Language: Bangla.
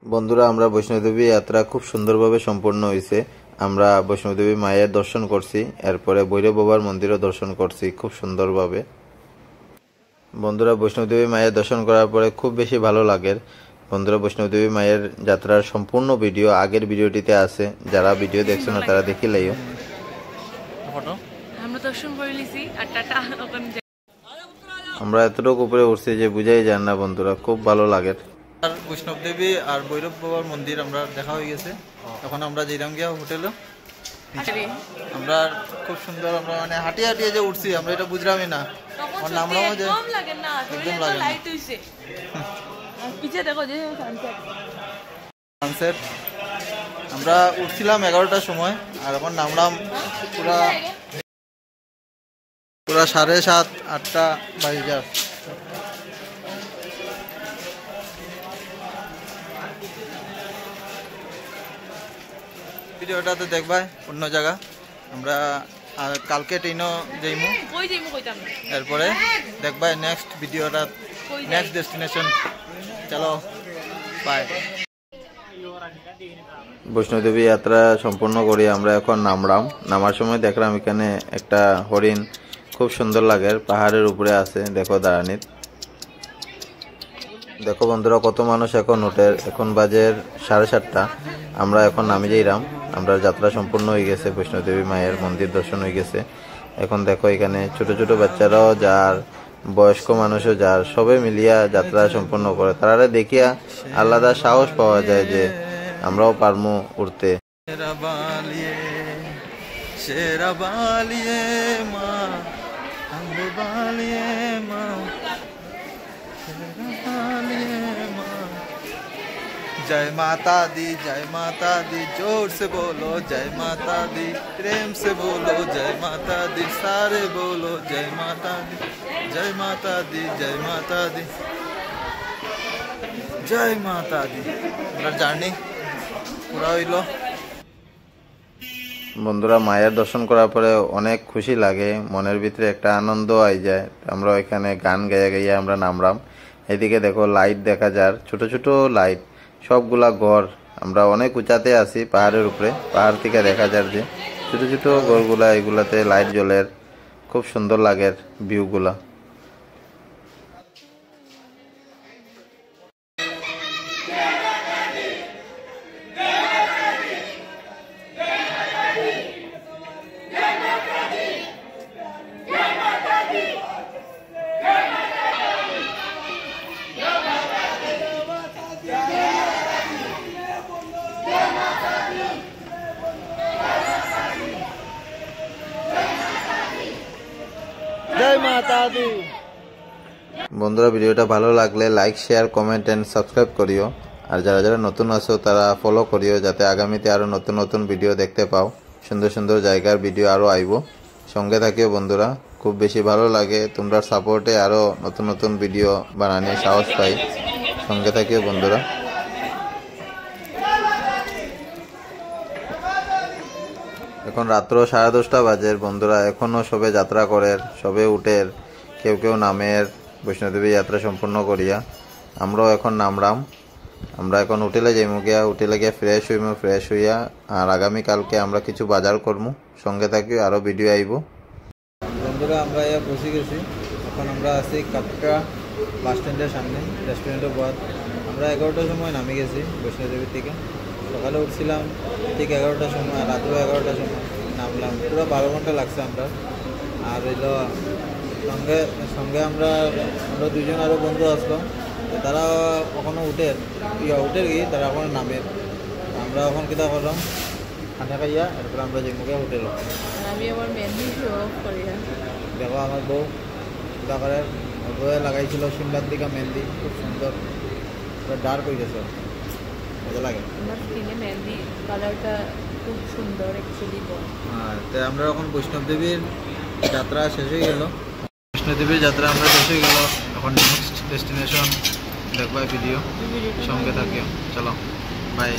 বন্ধুরা আমরা বৈষ্ণোদেবী যাত্রা খুব সুন্দরভাবে সম্পন্ন হয়েছে। আমরা বৈষ্ণোদেবী মায়ের দর্শন করছি, এরপরে ভৈরব বাবার মন্দিরও দর্শন করছি খুব সুন্দরভাবে। বন্ধুরা বৈষ্ণোদেবী মায়ের দর্শন করার পরে খুব বেশি ভালো লাগে। বন্ধুরা বৈষ্ণোদেবী মায়ের যাত্রার সম্পূর্ণ ভিডিও আগের ভিডিওটিতে আছে, যারা ভিডিও দেখছো না তারা দেখি লাইও। আমরা এতটুকু উপরে উঠছি যে বুঝাই যান না বন্ধুরা, খুব ভালো লাগে। বৈষ্ণব দেবী আর ভৈরব বাবার মন্দির আমরা দেখা হয়ে গেছে। এখন আমরা যেরাম গিয়া হোটেলে আমরা খুব সুন্দর আমরা মানে হাঁটিয়ে হাঁটিয়ে যে উঠছি আমরা এটা বুঝলামই না। আমার নামরাও যে একদম লাগে না। সানসেট আমরা উঠছিলাম 11টার সময় আর এখন নামলাম পুরা 7:30 8টা বাজে যায়। ভিডিওটাতে দেখবাই অন্য জায়গা আমরা কালকে ট্রেনও যাইমু, এরপরে দেখবাই নেক্সট ভিডিওটা নেক্সট ডেস্টিনেশন। চলো বাই। বৈষ্ণোদেবী যাত্রা সম্পূর্ণ করি আমরা এখন নামলাম। নামার সময় দেখলাম এখানে একটা হরিণ খুব সুন্দর লাগে, পাহাড়ের উপরে আছে দেখো দাঁড়ানিত। দেখো বন্ধুরা কত মানুষ এখন উঠে, এখন বাজে 7:30। আমরা এখন নামে যাইলাম, আমরা যাত্রা সম্পূর্ণ হয়ে গেছে, বৈষ্ণোদেবী মায়ের মন্দির দর্শন হয়ে গেছে। এখন দেখো এখানে ছোট ছোট বাচ্চারাও যার, বয়স্ক মানুষও যার, সবে মিলিয়া যাত্রা সম্পূর্ণ করে। তারা দেখিয়া আলাদা সাহস পাওয়া যায় যে আমরাও পারমু উঠতে। जय माता दी जय माता दी, जोर से बोलो जय माता दी, प्रेम से बोलो जय माता दी, सारे बोलो जय माता दी, जय माता दी, जय माता दी, जय माता दी। জার্নি পুরা হইল। বন্ধুরা মায়ের দর্শন করার পরে অনেক খুশি লাগে, মনের ভিতরে একটা আনন্দ আই যায়। আমরা এখানে গান গাইয়া গাইয়া আমরা নামলাম। এদিকে দেখো লাইট দেখা যায়, ছোট ছোট লাইট, সবগুলা ঘর। আমরা অনেক উঁচাতে আছি পাহাড়ের উপরে, পাহাড় থেকে দেখা যায় যে ছোট ছোট ঘরগুলা, এগুলাতে লাইট জ্বলের, খুব সুন্দর লাগে ভিউগুলা। জয় মাতা দি। বন্ধুরা ভিডিওটা ভালো লাগলে like share comment and subscribe করিও, আর যারা যারা নতুন আছো তারা ফলো করিও, যাতে আগামীতে আরো নতুন নতুন ভিডিও দেখতে পাও। সুন্দর সুন্দর জায়গার ভিডিও আরো আইব, সঙ্গে থাকিও বন্ধুরা। খুব বেশি ভালো লাগে, তোমরা সাপোর্টে আরো নতুন নতুন ভিডিও বানানোর সাহস পাই। সঙ্গে থাকিও বন্ধুরা। এখন রাত্র 10:30 বাজে বন্ধুরা, এখনো সবে যাত্রা করে, সবে উঠের, কেউ কেউ নামের বৈষ্ণোদেবী যাত্রা সম্পূর্ণ করিয়া। আমরাও এখন নামলাম, আমরা এখন হোটেলে যাইমু গিয়া, হোটেলে গিয়া ফ্রেশ হইমু, ফ্রেশ হইয়া আর আগামীকালকে আমরা কিছু বাজার করবো। সঙ্গে থাকি আরো ভিডিও আইব। বন্ধুরা আমরা বসে গেছি, এখন আমরা আছি কাটকা বাস স্ট্যান্ডের সামনে, রেস্টুরেন্টের পর। আমরা 11টার সময় নামে গেছি বৈষ্ণোদেবী থেকে। সকালে উঠছিলাম ঠিক 11টার সময়, রাত্রে 11টার সময় নামলাম। পুরো 12 ঘন্টা লাগছে আমরা। আর হইল সঙ্গে সঙ্গে আমরা দুজন আরও বন্ধু আসলো, তারা কখনো উঠে গিয়ে তারা এখন নামের। আমরা এখন কিতা করলাম খানা খাইয়া, এরপরে আমরা যে মুখে হোটেল। আমি আমার মেহেন্দি দেখো আমার বউ কিতা করে, বউয়ে লাগাইছিল সিমলার দিকে মেহেন্দি, খুব সুন্দর ডার্ক হয়ে গেছে, মজা লাগে। আমার স্কিনে মেহেন্দি কালারটা খুব সুন্দর অ্যাকচুয়ালি। হ্যাঁ, তাই আমরা এখন বৈষ্ণব দেবীর যাত্রা শেষ হয়ে গেল। বৈষ্ণোদেবীর যাত্রা আমরা শেষ হয়ে গেল, এখন নেক্সট ডেস্টিনেশন দেখবা ভিডিও। সঙ্গে থাকিও, চলো বাই।